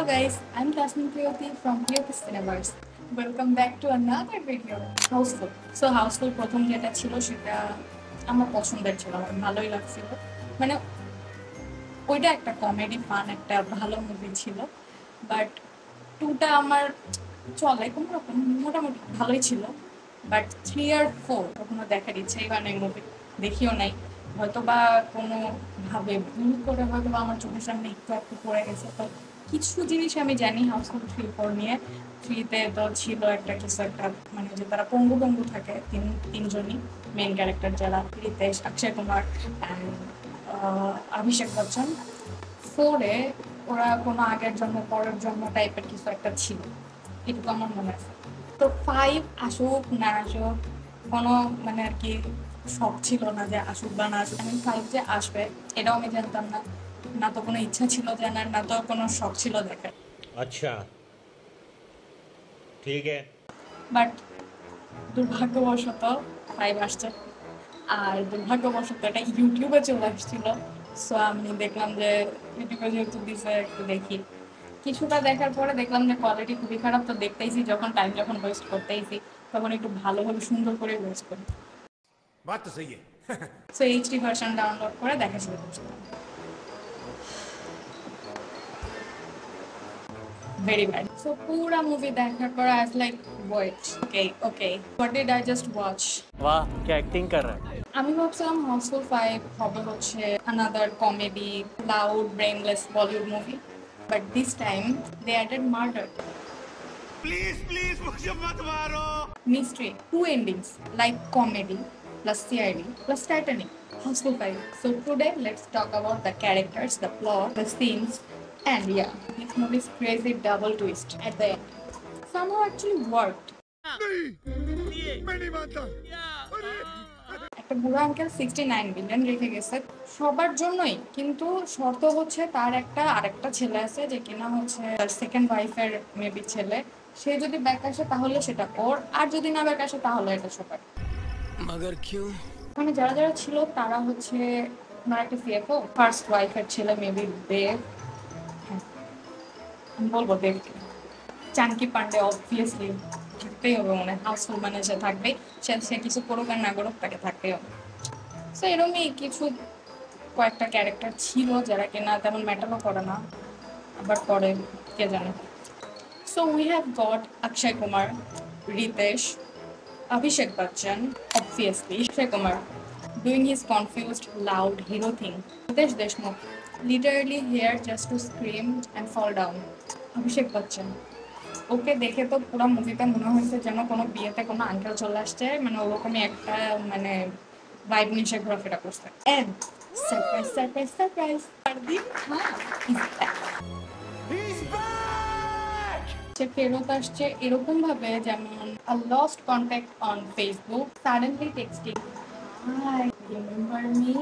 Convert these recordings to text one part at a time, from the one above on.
Hello guys, I'm Tasmin Priyoti from Priyoti Cineverse. Welcome back to another video. Houseful. So Houseful প্রথম যেটা ছিল সেটা আমার পছন্দের ছিল, আমার ভালোই লাগছিল। মানে ওইটা একটা কমেডি ফান একটা ভালো মুভি ছিল, বাট টুটা আমার চলে কোনো রকম মোটামুটি ভালোই ছিল, বাট 3 আর 4 কখনো দেখার ইচ্ছাই হয় নাই, মুভি দেখিও নাই। হয়তো বা কোনোভাবে ভুল করে হয়তো বা আমার চোখের সামনে একটু একটু পড়ে গেছে। তো কিছু জিনিস আমি জানি হাউসফুল 3-4 নিয়ে। 3-তে তো ছিল একটা কিছু একটা মানে যে তারা পঙ্গু পঙ্গু থাকে তিনজনই মেন ক্যারেক্টার, যারা রিতেশ, অক্ষয় কুমার অ্যান্ড অভিষেক বচ্চন। 4-এ ওরা কোনো আগের জন্ম পরের জন্ম টাইপের কিছু একটা ছিল, এটুকু আমার মনে আছে। তো 5 আসুক না আসুক কোনো মানে আর কি শখ ছিল না যে আসুক বা না আসুক। আমি 5 যে আসবে এটাও আমি জানতাম না, না তো কোনো ইচ্ছা ছিল জানার, না তো কোনো শখ ছিল দেখার। अच्छा ठीक है। বাট দুর্ভাগ্যবশত 5 আসছে, আর দুর্ভাগ্যবশত এটা ইউটিউবে চলে আসছিল। সো আমি দেখলাম যে ইউটিউবে যেহেতু দিছে একটু দেখি। কিছুটা দেখার পরে দেখলাম যে কোয়ালিটি খুবই খারাপ, তো দেখতেইছি যখন টাইম যখন ওয়েস্ট করতেইছি তখন একটু ভালোভাবে সুন্দর করে ওয়েস্ট করি। बात तो सही है। সো এইচডি ভার্সন ডাউনলোড করে দেখা শুরু করছিলাম। Very bad. So pura movie দেখার পর I was like, wait, okay, what did I just watch? वाह क्या एक्टिंग कर रहा है। আমি ভাবছিলাম হাউসফুল 5 হবে হচ্ছে another comedy, loud, brainless Bollywood movie, but this time they added murder, please please मुझे मत मारो। mystery, two endings like comedy plus CID plus Titanic. Houseful 5. So today let's talk about the characters, the plot, the scenes, and yeah, this movie's crazy double twist at the end somehow actually worked. मैं नहीं मानता। একটা বুড়ো uncle 69 billion রেখে গেছে সবার জন্যই, কিন্তু শর্ত হচ্ছে তার একটা আরেকটা ছেলে আছে যে কিনা হচ্ছে তার সেকেন্ড ওয়াইফের মেবি ছেলে। সে যদি ব্যাক আসে তাহলে সেটা ওর, আর যদি না ব্যাক আসে তাহলে এটা সবার। मगर क्यों। মানে যারা যারা ছিল তারা হচ্ছে আমার একটা সিএফও, ফার্স্ট ওয়াইফের ছেলে মেবি দেব, হ্যাঁ আমি বলবো দেবকে। চানকি পান্ডে অবভিয়াসলি থাকতেই হবে, মনে হয় হাউসফুল মানে সে থাকবেই, সে কিছু করুক আর না করুক তাকে থাকতেই হবে। সো এরকমই কিছু কয়েকটা ক্যারেক্টার ছিল যারা কিনা তেমন ম্যাটারও করে না, আবার করে কে জানে। So we have got Akshay Kumar, Riteish, Abhishek Bachchan, obviously Akshay Kumar, doing his confused, loud hero thing. Ritesh Deshmukh, literally here just to scream and fall down. Abhishek Bachchan, ওকে দেখে তো পুরো মুভিতে মনে হয়েছে যেন কোনো বিয়েতে কোনো আঙ্কেল চলে আসছে, মানে ওরকমই একটা মানে ভাইব নিয়ে সে ঘোরাফেরা করছে। And surprise surprise surprise, Pardeep Khan is back. সে ফেরত আসছে এরকম ভাবে যেমন a lost contact on Facebook suddenly texting hi remember me.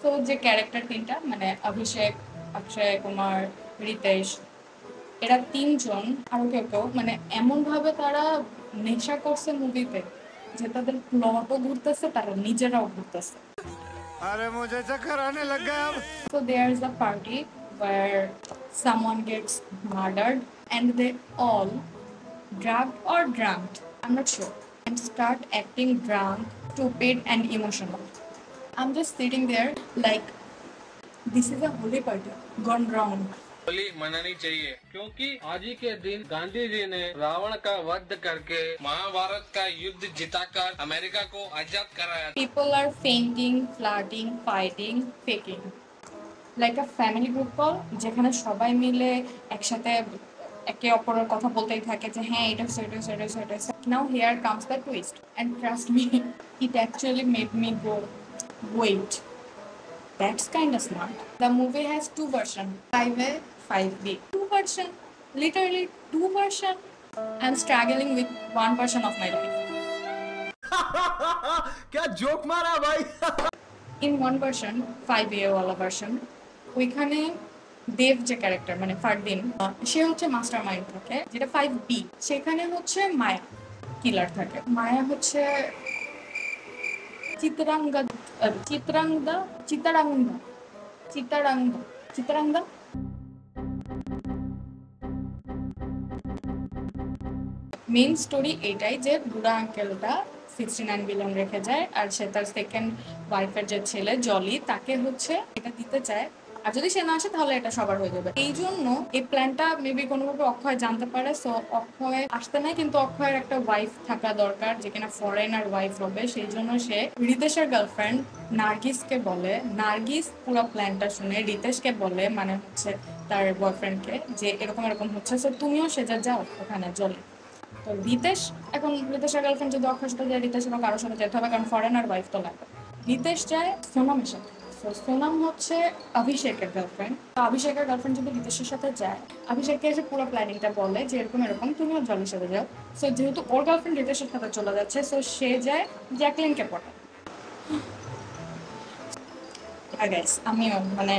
তো যে ক্যারেক্টার তিনটা মানে অভিষেক, অক্ষয় কুমার, রিতেশ, এরা তিনজন আরো কেউ কেউ মানে এমন ভাবে তারা নেশা করছে মুভিতে যে তাদের প্লটও ঘুরতেছে, তারা নিজেরাও ঘুরতেছে। अरे मुझे चक्कर आने लग गया अब। So there's a party where someone gets murdered and they all drugged or drunk, I'm not sure, and start acting drunk, stupid and emotional. I'm just sitting there like this is a holy party gone wrong. Holi मनानी चाहिए क्योंकि आज ही के दिन गांधी जी ने रावण का वध करके महाभारत का युद्ध जिताकर अमेरिका को आजाद कराया। People are fainting, flirting, fighting, faking. Like a family group call যেখানে সবাই মিলে একসাথে একে অপরের কথা বলতেই থাকে যে হ্যাঁ এটা সেটা সেটা সেটা। Now here comes the twist and trust me it actually made me go wait, that's kind of smart. The movie has two versions, 5A, 5B. Two version, literally two version. I'm struggling with one version of my life. क्या joke मारा भाई। In one version, 5A ওয়ালা version, ওইখানে দেব যে character মানে ফারদিন, সে হচ্ছে master mind থাকে, যেটা 5B সেখানে হচ্ছে মায়া কিলার থাকে। মায়া হচ্ছে চিত্রাঙ্গা চিত্রাঙ্গা চিত্রাঙ্গা চিত্রাঙ্গা চিত্রাঙ্গা মেইন স্টোরি এটাই যে বুড়া আঙ্কেলটা 69 বিলিয়ন রেখে যায়, আর সে তার সেকেন্ড ওয়াইফের যে ছেলে জলি তাকে হচ্ছে এটা দিতে চায়, আর যদি সে না আসে তাহলে এটা সবার হয়ে যাবে। এই জন্য এই প্ল্যানটা মেবি কোনোভাবে অক্ষয় জানতে পারে, সো অক্ষয় আসতে নাই, কিন্তু অক্ষয়ের একটা ওয়াইফ থাকা দরকার যে কিনা ফরেনার ওয়াইফ হবে। সেই জন্য সে রিতেশের গার্লফ্রেন্ড নার্গিসকে বলে, নার্গিস পুরো প্ল্যানটা শুনে রিতেশকে বলে, মানে হচ্ছে তার বয়ফ্রেন্ডকে, যে এরকম এরকম হচ্ছে, সো তুমিও সেজে যাও ওখানে জলে। তো রিতেশ, এখন রিতেশের গার্লফ্রেন্ড যদি অক্ষয়ের সাথে যায়, রিতেশেরও কারোর সাথে যেতে হবে, কারণ ফরেনার ওয়াইফ তো লাগবে। রিতেশ যায় সোনামের সাথে। তো সোনাম হচ্ছে অভিষেকের গার্লফ্রেন্ড। তো অভিষেকের গার্লফ্রেন্ড যদি রিতেশের সাথে যায়, অভিষেককে এসে পুরো প্ল্যানিংটা বলে যে এরকম এরকম, তুমিও জলের সাথে যাও। সো যেহেতু ওর গার্লফ্রেন্ড রিতেশের সাথে চলে যাচ্ছে, সো সে যায় জ্যাকলিনকে পটায়। আমিও মানে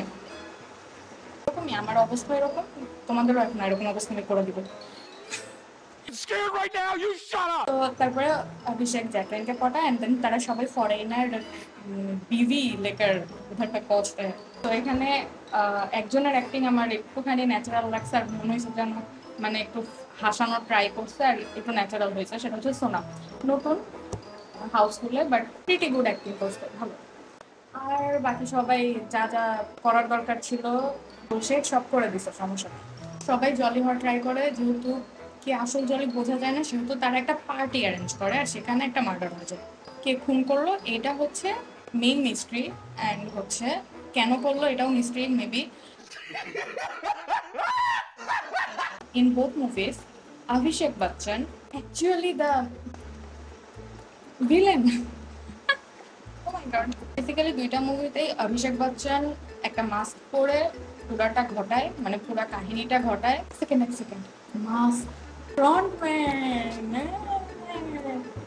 এরকমই, আমার অবস্থা এরকম, তোমাদেরও এখন এরকম অবস্থা আমি করে দিব। তো তারপরে অভিষেক জ্যাকলিনকে পটায়, এন্ড দেন তারা সবাই ফরেনার বিভি লেকার উধার পে পৌঁছতে। তো এখানে একজনের অ্যাক্টিং আমার একটুখানি ন্যাচারাল লাগছে, আর মনে হয়েছে যেন মানে একটু হাসানোর ট্রাই করছে আর একটু ন্যাচারাল হয়েছে, সেটা হচ্ছে সোনাম। নতুন হাউসফুলে, বাট প্রিটি গুড অ্যাক্টিং করছে, ভালো। আর বাকি সবাই যা যা করার দরকার ছিল সে সব করে দিছে, সমস্যা নেই। সবাই জলি হওয়ার ট্রাই করে, যেহেতু কি আসল জলি বোঝা যায় না, সেহেতু তারা একটা পার্টি অ্যারেঞ্জ করে, আর সেখানে একটা মার্ডার হয়ে যায়। কে খুন করলো এটা হচ্ছে মেইন মিস্ট্রি, অ্যান্ড হচ্ছে কেন করলো এটাও mystery maybe. In both movies Abhishek Bachchan actually the villain. Basically দুইটা মুভিতেই অভিষেক বচ্চন একটা মাস্ক পরে পুরাটা ঘটায়, মানে পুরা কাহিনীটা ঘটায়। সেকেন্ড মাস্ক ফ্রন্টম্যান,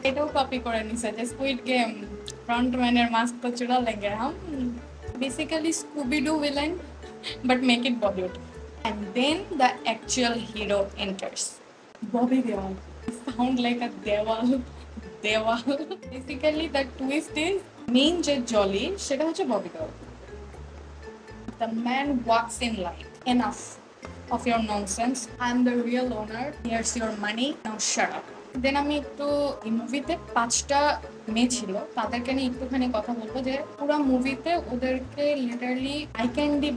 এটাও কপি করে নিছে যে স্কুইড গেম ফ্রন্টম্যানের মাস্ক তো চুরা লেগে। Basically Scooby-Doo villain, but make it Bollywood. And then the actual hero enters. Bobby Deol. Sound like a Deval. Basically the twist is main যে জলি সেটা হচ্ছে ববি দেওয়াল। The man walks in like, enough of your nonsense. I am the real owner. Here's your money. Now shut up. দেন আমি একটু এই মুভিতে 5টা মেয়ে ছিল, তাদেরকে নিয়ে একটুখানি কথা বলবো, যে পুরো মুভিতে ওদেরকে লিটারালি আই ক্যান্ডি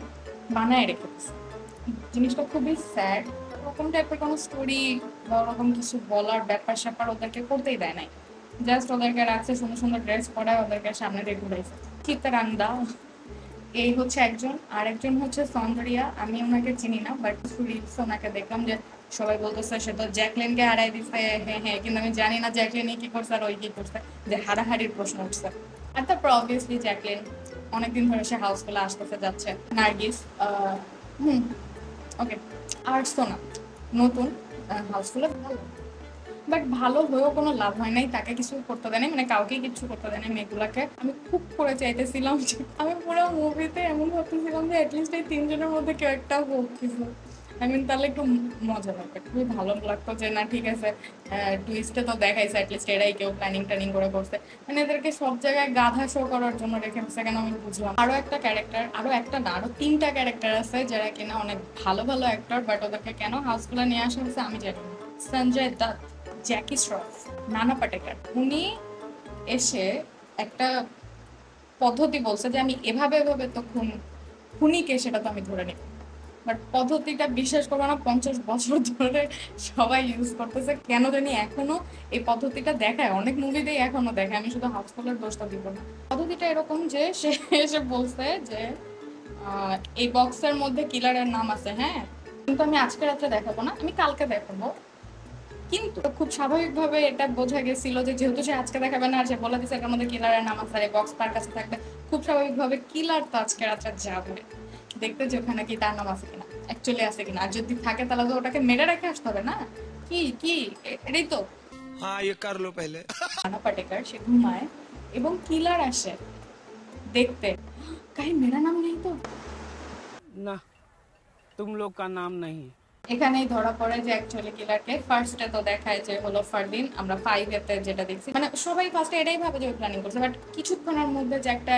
বানায় রেখেছে। জিনিসটা খুবই স্যাড। ওরকম টাইপের কোনো স্টোরি বা ওরকম কিছু বলার ব্যাপার স্যাপার ওদেরকে করতেই দেয় নাই, জাস্ট ওদেরকে রাখছে সুন্দর সুন্দর ড্রেস পরায়, ওদেরকে সামনে দিয়ে ঘুরাইছে। চিত্রাঙ্গদা এই হচ্ছে একজন, আর একজন হচ্ছে সৌন্দর্যা। আমি ওনাকে চিনি না, বাট রিলস ওনাকে দেখলাম যে সবাই বলতেছে সে তো জ্যাকলিনকে হারাই দিচ্ছে। হ্যাঁ, কিন্তু আমি জানি না জ্যাকলিন কি করছে আর ওই কি করছে, যে হারাহারির প্রশ্ন উঠছে। আর তারপর অবভিয়াসলি জ্যাকলিন অনেকদিন ধরে সে হাউসফুলে আসতেছে যাচ্ছে। নার্গিস, ওকে। আর সোনা নতুন হাউসফুলে, ভালো, বাট ভালো হয়েও কোনো লাভ হয় নাই, তাকে কিছু করতে দেয় নাই, মানে কাউকে কিছু করতে দেয় নাই মেয়েগুলাকে। আমি খুব করে চাইতেছিলাম যে আমি পুরো মুভিতে এমন ভাবতেছিলাম যে অ্যাটলিস্ট এই 3 জনের মধ্যে কেউ একটা হোক কিছু, তাহলে একটু মজা লাগবে, খুবই ভালো লাগতো যে না ঠিক আছে টুইস্টে তো দেখাইছে অ্যাটলিস্ট এরাই কেউ প্ল্যানিং করে করছে। মানে এদেরকে সব জায়গায় গাধা শো করার জন্য রেখে দিচ্ছে কেন আমি বুঝলাম। আরো একটা ক্যারেক্টার, আরো একটা না আরো 3টা ক্যারেক্টার আছে যারা কিনা অনেক ভালো ভালো অ্যাক্টর, বাট ওদেরকে কেন হাউসফুলে নিয়ে আসা হয়েছে আমি জানি না। সঞ্জয় দত্ত, জ্যাকি শ্রফ, নানা পাটেকার, উনি এসে একটা পদ্ধতি বলছে যে আমি এভাবে তো খুনিকে সেটা তো আমি ধরে নিই, বাট পদ্ধতিটা বিশ্বাস করবো না 50 বছর ধরে সবাই ইউজ করতেছে, কেন জানি এখনো এই পদ্ধতিটা দেখায়, অনেক মুভিতেই এখনো দেখায়। আমি শুধু হাউসফুলের দোষটা দিব না। পদ্ধতিটা এরকম যে সে এসে বলছে যে এই বক্সের মধ্যে কিলারের নাম আছে, হ্যাঁ, কিন্তু আমি আজকে রাত্রে দেখাবো না, আমি কালকে দেখাবো। কিন্তু খুব স্বাভাবিকভাবে এটা বোঝা গেছিল যে যেহেতু সে আজকে দেখাবে না, আর সে বলে দিচ্ছে এটার মধ্যে কিলারের নাম আছে, বক্স তার কাছে থাকবে, খুব স্বাভাবিকভাবে কিলার তো আজকে রাত্রে যাবে দেখতে যে ওখানে কি তার নাম আছে কিনা, অ্যাকচুয়ালি আছে কিনা, আর যদি থাকে তাহলে তো ওটাকে মেরে রেখে আসতে হবে না, কি এটাই তো। हाँ ये कर लो पहले। নানা পাটেকার সে ঘুমায় এবং কিলার আসে দেখতে, कहीं मेरा नाम नहीं तो ना तुम लोग का नाम नहीं। এখানেই ধরা পড়ে যে অ্যাকচুয়ালি কিলারকে ফার্স্টে তো দেখায় যে হলো ফারদিন, আমরা 5 এতে যেটা দেখছি মানে সবাই ফার্স্টে এটাই ভাবে যে প্ল্যানিং করছে, বাট কিছুক্ষণের মধ্যে যে একটা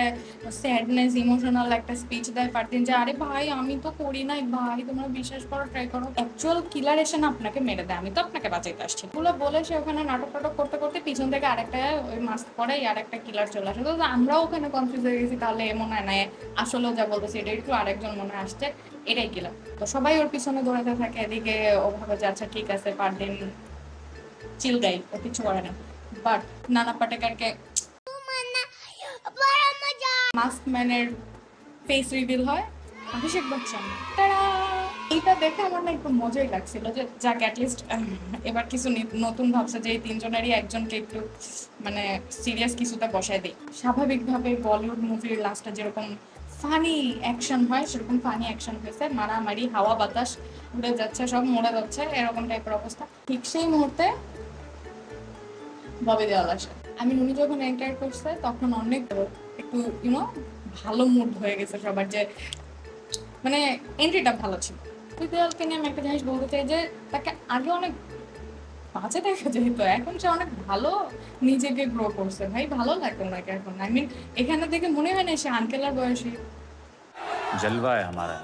স্যাডনেস ইমোশনাল একটা স্পিচ দেয় ফারদিন যে আরে ভাই আমি তো করি নাই ভাই, তোমরা বিশ্বাস করো ট্রাই করো, অ্যাকচুয়াল কিলার এসে না আপনাকে মেরে দেয়, আমি তো আপনাকে বাঁচাইতে আসছি এগুলো বলে সে ওখানে নাটক টাটক করতে করতে পিছন থেকে আরেকটা ওই মাস্ক পরে আর একটা কিলার চলে আসে। তো আমরাও ওখানে কনফিউজ হয়ে গেছি, তাহলে মনে হয় না আসলেও যা বলতেছি এটা একটু আরেকজন মনে হয় আসছে, এটাই কিলার। তো সবাই ওর পিছনে দৌড়াতে থাকে, এদিকে ও ভাবে যে আচ্ছা ঠিক আছে ফারদিন চিল গাই, ও কিছু করে না। বাট নানা পাটেকারকে মাস্ক ম্যানের ফেস রিভিল হয় অভিষেক বচ্চন। তারা এইটা দেখে আমার না একটু মজাই লাগছিল যে যাক অ্যাটলিস্ট এবার কিছু নতুন ভাবছে যে এই তিনজনেরই একজনকে একটু মানে সিরিয়াস কিছুতে বসায় দিই। স্বাভাবিকভাবে বলিউড মুভির লাস্টে যেরকম ফানি অ্যাকশন হয় সেরকম ফানি অ্যাকশন হয়েছে, মারামারি হাওয়া বাতাস উড়ে যাচ্ছে, সব মরে যাচ্ছে, এরকম টাইপের অবস্থা। ঠিক সেই মুহূর্তে ববি দেওয়াল আসে। আমি নুনি যখন এন্টার করছে তখন অনেক একটু ইউনো ভালো মুড হয়ে গেছে সবার, যে মানে এন্ট্রিটা ভালো ছিল। ববি দেওয়ালকে নিয়ে আমি একটা জিনিস বলতে চাই যে তাকে আগে অনেক বাজে দেখা যেত, এখন সে অনেক ভালো নিজেকে গ্রো করছে ভাই, ভালো লাগে ওনাকে এখন। আই মিন এখানে দেখে মনে হয় না সে আঙ্কেলার বয়সী। जलवा है हमारा।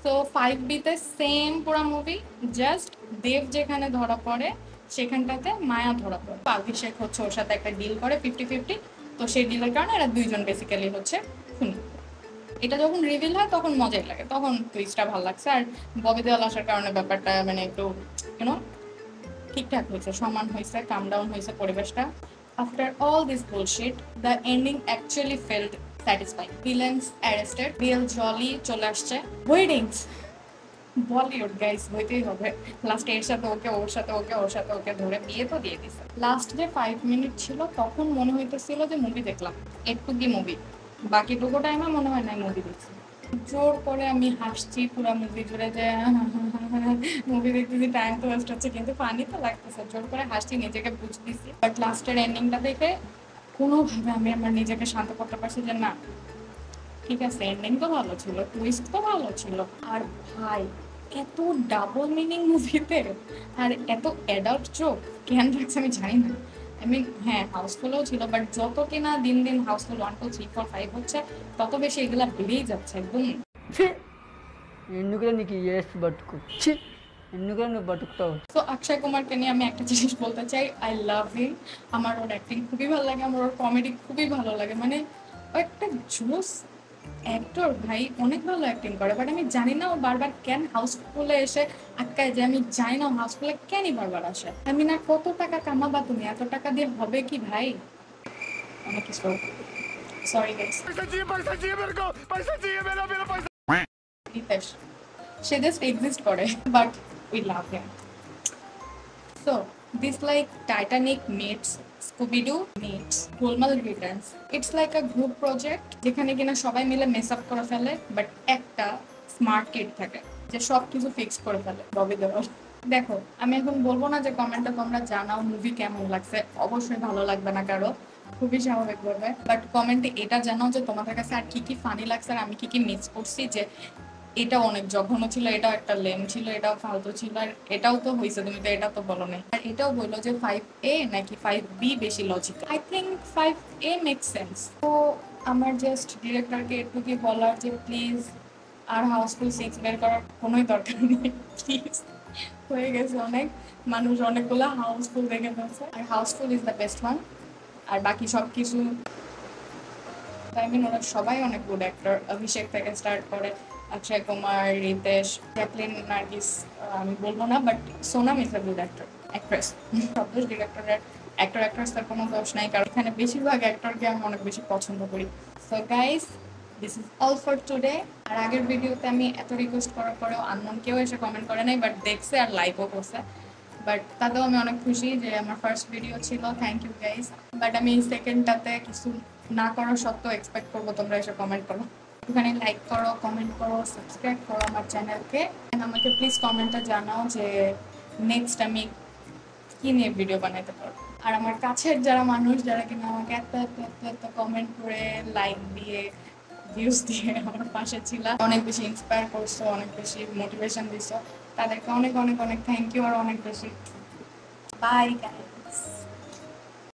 তো 5B-তে সেম পুরো মুভি, জাস্ট দেব যেখানে ধরা পড়ে সেখানটাতে মায়া ধরা পড়ে। অভিষেক হচ্ছে ওর সাথে একটা ডিল করে 50-50, তো সেই ডিলের কারণে এরা দুইজন বেসিক্যালি হচ্ছে খুনি। এটা যখন রিভিল হয় তখন মজাই লাগে, তখন টুইস্টটা ভালো লাগছে। আর ববি দেওয়াল আসার কারণে ব্যাপারটা মানে একটু ইউনো ঠিকঠাক হয়েছে, সমান হয়েছে, কাম ডাউন হয়েছে পরিবেশটা। After all this bullshit the ending actually felt satisfying. Villains arrested, real Jolly চলে আসছে। ওয়েডিংস বলিউড গাইস হইতেই হবে। লাস্ট এর সাথে ওকে, ওর সাথে ওকে, ওর সাথে ওকে ধরে বিয়ে তো দিয়ে দিছে। লাস্ট যে 5 মিনিট ছিল তখন মনে হইতেছিল যে মুভি দেখলাম, একটু কি মুভি, বাকিটুকু টাইমে মনে হয় না মুভি দেখছি। জোর করে আমি হাসছি পুরো মুভি জুড়ে যে মুভি দেখতেছি, টাইম তো ওয়েস্ট হচ্ছে কিন্তু ফানি তো লাগতেছে, জোর করে হাসছি, নিজেকে বুঝতেছি। বাট লাস্টের এন্ডিংটা দেখে কোনোভাবে আমি আমার নিজেকে শান্ত করতে পারছি যে না ঠিক আছে, এন্ডিং তো ভালো ছিল, টুইস্ট তো ভালো ছিল। আর ভাই এত ডাবল মিনিং মুভিতে আর এত অ্যাডাল্ট জোক কেন রাখছে আমি জানি না। আই মিন হ্যাঁ হাউসফুলও ছিল, বাট যত কিনা দিন দিন হাউসফুল 1 2 3 4 5 হচ্ছে তত বেশি এগুলা বেড়েই যাচ্ছে একদম। ఎందుకు ఎస్ బతుకు ఎందుకు నువ్వు బతుకుతావు। তো অক্ষয় কুমারকে নিয়ে আমি একটা জিনিস বলতে চাই, আই লাভ হিম। আমার ওর অ্যাক্টিং খুবই ভালো লাগে, আমার ওর কমেডি খুবই ভালো লাগে, মানে ও একটা জোস অ্যাক্টর ভাই, অনেক ভালো অ্যাক্টিং করে। বাট আমি জানি না ও বারবার কেন হাউসফুলে এসে আটকায় যায়, আমি জানি না হাউসফুলে কেনই বারবার আসে। আমি না কত টাকা কামাবা তুমি, এত টাকা দিয়ে হবে কি ভাই, অনেক কিছু। সরি গাইস, पैसा चाहिए मेरे को, पैसा चाहिए मेरा मेरा पैसा। রিতেশ সে জাস্ট এক্সিস্ট করে, but we love him. So this like Titanic meets Scooby-Doo meets Golmaal Returns. It's like a group project যেখানে কিনা সবাই মিলে মেস আপ করে ফেলে, বাট একটা স্মার্ট কিড থাকে যে সব কিছু ফিক্স করে ফেলে, ববি দেওয়াল। দেখো আমি এখন বলবো না যে কমেন্টে তোমরা জানাও মুভি কেমন লাগছে, অবশ্যই ভালো লাগবে না কারো, খুবই স্বাভাবিক বলবে। বাট কমেন্টে এটা জানাও যে তোমাদের কাছে আর কি কি ফানি লাগছে আর আমি কি কি মিস করছি, যে এটা অনেক জঘন্য ছিল, এটাও একটা লেম ছিল, এটাও ফালতু ছিল, আর এটাও তো হয়েছে, তুমি তো এটা তো বলো নাই। আর এটাও বললো যে 5A নাকি 5B বেশি logical. I think 5A make sense. তো আমার জাস্ট ডিরেক্টরকে একটু কি বলার যে প্লিজ আর হাউসফুল 6 বের করার কোনোই দরকার নেই প্লিজ, হয়ে গেছে অনেক, মানুষ অনেকগুলো হাউসফুল দেখে ফেলছে, আর Housefull is the best one. আর বাকি সব কিছু আই মিন ওরা সবাই অনেক গুড অ্যাক্টর, অভিষেক থেকে স্টার্ট করে অক্ষয় কুমার, রিতেশ, জ্যাকলিন, নার্গিস আমি বলবো না, but Sonam is a good actor actress. সব দোষ ডিরেক্টরের, অ্যাক্টর অ্যাক্ট্রেসের কোনো দোষ নাই, কারণ এখানে বেশিরভাগ অ্যাক্টরকে আমি অনেক বেশি পছন্দ করি। So guys this is all for today. আর আগের ভিডিওতে আমি এত রিকোয়েস্ট করার পরেও আননোন কেউ এসে কমেন্ট করে নাই, বাট দেখছে আর লাইকও করছে, বাট তাতেও আমি অনেক খুশি যে আমার ফার্স্ট ভিডিও ছিল, থ্যাংক ইউ গাইস। বাট আমি সেকেন্ডটাতে কিছু না করার সত্ত্বেও এক্সপেক্ট করবো তোমরা এসে কমেন্ট করো, ওখানে লাইক করো, কমেন্ট করো, সাবস্ক্রাইব করো আমার চ্যানেলকে। আমাকে প্লিজ কমেন্টে জানাও যে নেক্সট আমি কী নিয়ে ভিডিও বানাতে পারবো। আর আমার কাছের যারা মানুষ যারা কিনা আমাকে এত এত এত এত কমেন্ট করে লাইক দিয়ে ভিউজ দিয়ে আমার পাশে ছিল, অনেক বেশি ইন্সপায়ার করছো, অনেক বেশি মোটিভেশন দিছো, তাদেরকে অনেক অনেক অনেক থ্যাংক ইউ আর অনেক বেশি বাই।